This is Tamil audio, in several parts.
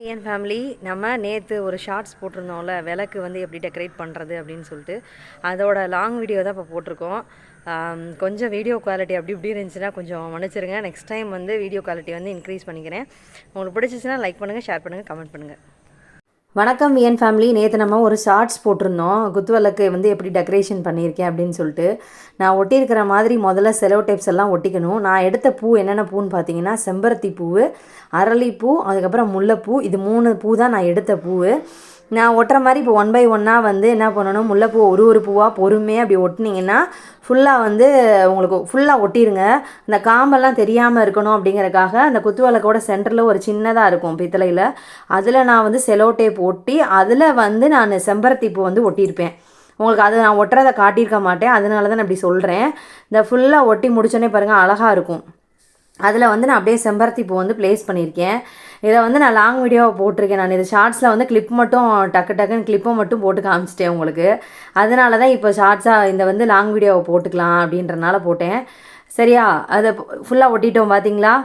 என் ஃபேமிலி நம்ம நேற்று ஒரு ஷார்ட்ஸ் போட்டிருந்தோம்ல விளக்கு வந்து எப்படி டெக்கரேட் பண்ணுறது அப்படின்னு சொல்லிட்டு அதோட லாங் வீடியோ தான் இப்போ போட்டிருக்கோம். கொஞ்சம் வீடியோ குவாலிட்டி அப்படி இப்படி இருந்துச்சுன்னா கொஞ்சம் மன்னிச்சிருங்க. நெக்ஸ்ட் டைம் வந்து வீடியோ குவாலிட்டி வந்து இன்க்ரீஸ் பண்ணிக்கிறேன். உங்களுக்கு பிடிச்சிச்சுன்னா லைக் பண்ணுங்கள், ஷேர் பண்ணுங்கள், கமெண்ட் பண்ணுங்கள். வணக்கம் என் ஃபேமிலி. நேற்று நம்ம ஒரு ஷார்ட்ஸ் போட்டிருந்தோம் குத்துவிளக்கு வந்து எப்படி டெக்கரேஷன் பண்ணியிருக்கேன் அப்படின்னு சொல்லிட்டு. நான் ஒட்டியிருக்கிற மாதிரி முதல்ல செலோ டேப்ஸ் எல்லாம் ஒட்டிக்கணும். நான் எடுத்த பூ என்னென்ன பூன்னு பார்த்தீங்கன்னா செம்பருத்தி பூ, அரளிப்பூ, அதுக்கப்புறம் முல்லைப்பூ. இது 3 பூ தான் நான் எடுத்த பூ. நான் ஒட்டுற மாதிரி இப்போ 1 by 1 வந்து என்ன பண்ணணும், முல்லைப்பூ ஒரு பூவாக பொறுமையாக அப்படி ஒட்டினீங்கன்னா ஃபுல்லாக வந்து உங்களுக்கு ஃபுல்லாக ஒட்டிடுங்க. அந்த காம்பெல்லாம் தெரியாமல் இருக்கணும் அப்படிங்கிறக்காக அந்த குத்துவிளக்கோட சென்டரில் ஒரு சின்னதாக இருக்கும் பித்தளையில், அதில் நான் வந்து செலோ டேப் ஒட்டி அதில் வந்து நான் செம்பருத்தி பூ வந்து ஒட்டியிருப்பேன். உங்களுக்கு அது நான் ஒட்டுறதை காட்டியிருக்க மாட்டேன், அதனால தான் நான் இப்படி சொல்கிறேன். இந்த ஃபுல்லாக ஒட்டி முடிச்சோன்னே பாருங்கள் அழகாக இருக்கும். அதில் வந்து நான் அப்படியே செம்பருத்தி பூ வந்து ப்ளேஸ் பண்ணியிருக்கேன். இதை வந்து நான் லாங் வீடியோவை போட்டிருக்கேன். நான் இது ஷார்ட்ஸில் வந்து கிளிப் மட்டும் டக்குன்னு கிளிப்பை மட்டும் போட்டு காமிச்சிட்டேன் உங்களுக்கு. அதனால தான் இப்போ ஷார்ட்ஸாக இந்த வந்து லாங் வீடியோவை போட்டுக்கலாம் அப்படின்றனால போட்டேன். சரியா, அதை ஃபுல்லாக ஒட்டிட்டோம் பார்த்தீங்களா.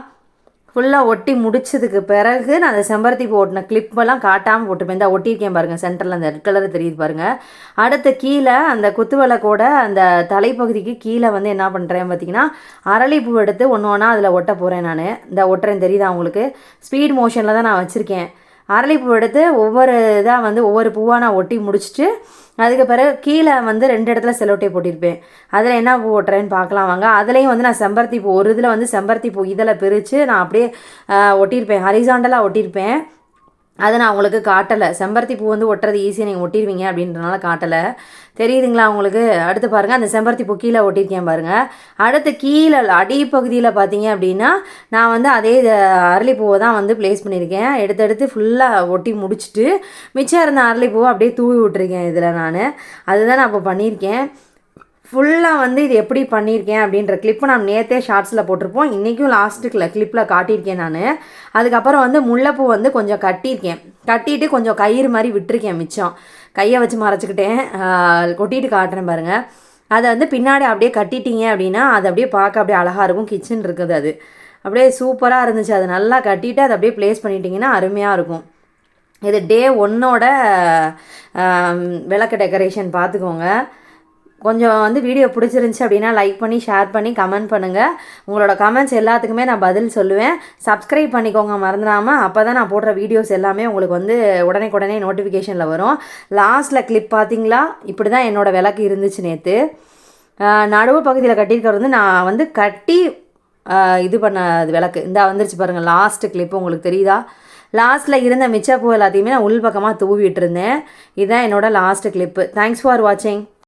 ஃபுல்லாக ஒட்டி முடிச்சதுக்கு பிறகு நான் அந்த செம்பருத்தி பூ ஒட்டின கிளிப்பெல்லாம் காட்டாமல் போட்டுப்பேன். இந்த ஒட்டியிருக்கேன் பாருங்கள், சென்டரில் அந்த ரெட் கலர் தெரியுது பாருங்கள். அடுத்து கீழே அந்த குத்துவிளக்கோட அந்த தலைப்பகுதிக்கு கீழே வந்து என்ன பண்ணுறேன் பார்த்தீங்கன்னா அரளிப்பூ எடுத்து ஒன்று ஒன்றா அதில் ஒட்ட போகிறேன். நான் இந்த ஒட்டுறேன் தெரியுதா உங்களுக்கு, ஸ்பீட் மோஷனில் தான் நான் வச்சுருக்கேன். அரளிப்பூ எடுத்து ஒவ்வொரு இதாக வந்து ஒவ்வொரு பூவாக நான் ஒட்டி முடிச்சுட்டு அதுக்கு பிறகு கீழே வந்து 2 இடத்துல செலோ டேப் போட்டிருப்பேன். அதில் என்ன பூ ஓட்டுறேன்னு பார்க்கலாம் வாங்க. அதுலேயும் வந்து நான் செம்பருத்தி பூ ஒரு இதில் வந்து செம்பருத்தி பூ இதில் பிரித்து நான் அப்படியே ஒட்டியிருப்பேன், ஹரிசாண்டலாக ஒட்டியிருப்பேன். அதை நான் உங்களுக்கு காட்டலை. செம்பருத்தி பூ வந்து ஒட்டுறது ஈஸியாக நீங்கள் ஒட்டிடுவீங்க அப்படின்றனால காட்டலை. தெரியுதுங்களா உங்களுக்கு. அடுத்து பாருங்கள், அந்த செம்பருத்தி பூ கீழே ஒட்டியிருக்கேன் பாருங்கள். அடுத்து கீழே அடிப்பகுதியில் பார்த்தீங்க அப்படின்னா நான் வந்து அதே அரளிப்பூவை தான் வந்து ப்ளேஸ் பண்ணியிருக்கேன். எடுத்து ஃபுல்லாக ஒட்டி முடிச்சுட்டு மிச்சம் இருந்த அரளிப்பூவை அப்படியே தூவி விட்டுருக்கேன் இதில். நான் அதுதான் நான் இப்போ பண்ணியிருக்கேன். ஃபுல்லாக வந்து இது எப்படி பண்ணியிருக்கேன் அப்படின்ற கிளிப்பை நான் நேற்றே ஷார்ட்ஸில் போட்டிருப்போம். இன்றைக்கும் லாஸ்ட்டுக்கில் கிளிப்பில் காட்டியிருக்கேன் நான். அதுக்கப்புறம் வந்து முல்லைப்பூ வந்து கொஞ்சம் கட்டிட்டு கொஞ்சம் கயிறு மாதிரி விட்டுருக்கேன். மிச்சம் கையை வச்சு மறைச்சிக்கிட்டேன், கொட்டிட்டு காட்டுறேன் பாருங்கள். அதை வந்து பின்னாடி அப்படியே கட்டிட்டீங்க அப்படின்னா அது அப்படியே பார்க்க அப்படியே அழகாக இருக்கும். கிச்சன் இருக்குது, அது அப்படியே சூப்பராக இருந்துச்சு. அது நல்லா கட்டிட்டு அதை அப்படியே ப்ளேஸ் பண்ணிட்டீங்கன்னா அருமையாக இருக்கும். இது டே 1ஓட விளக்கு டெக்கரேஷன் பார்த்துக்கோங்க. கொஞ்சம் வந்து வீடியோ பிடிச்சிருந்துச்சி அப்படின்னா லைக் பண்ணி ஷேர் பண்ணி கமெண்ட் பண்ணுங்கள். உங்களோட கமெண்ட்ஸ் எல்லாத்துக்குமே நான் பதில் சொல்லுவேன். சப்ஸ்கிரைப் பண்ணிக்கோங்க மறந்துடாமல். அப்போ தான் நான் போடுற வீடியோஸ் எல்லாமே உங்களுக்கு வந்து உடனே நோட்டிஃபிகேஷனில் வரும். லாஸ்ட்டில் கிளிப் பார்த்தீங்களா, இப்படி தான் என்னோடய விளக்கு இருந்துச்சு நேற்று. நடுவு பகுதியில் கட்டியிருக்கிறது வந்து நான் வந்து கட்டி இது பண்ண விளக்கு இந்த வந்துருச்சு பாருங்கள். லாஸ்ட்டு கிளிப்பு உங்களுக்கு தெரியுதா. லாஸ்ட்டில் இருந்த மிச்சப்பூ எல்லாத்தையுமே நான் உள் பக்கமாக தூவிட்டு இருந்தேன். இதுதான் என்னோடய லாஸ்ட்டு கிளிப்பு. தேங்க்ஸ் ஃபார் வாட்சிங்.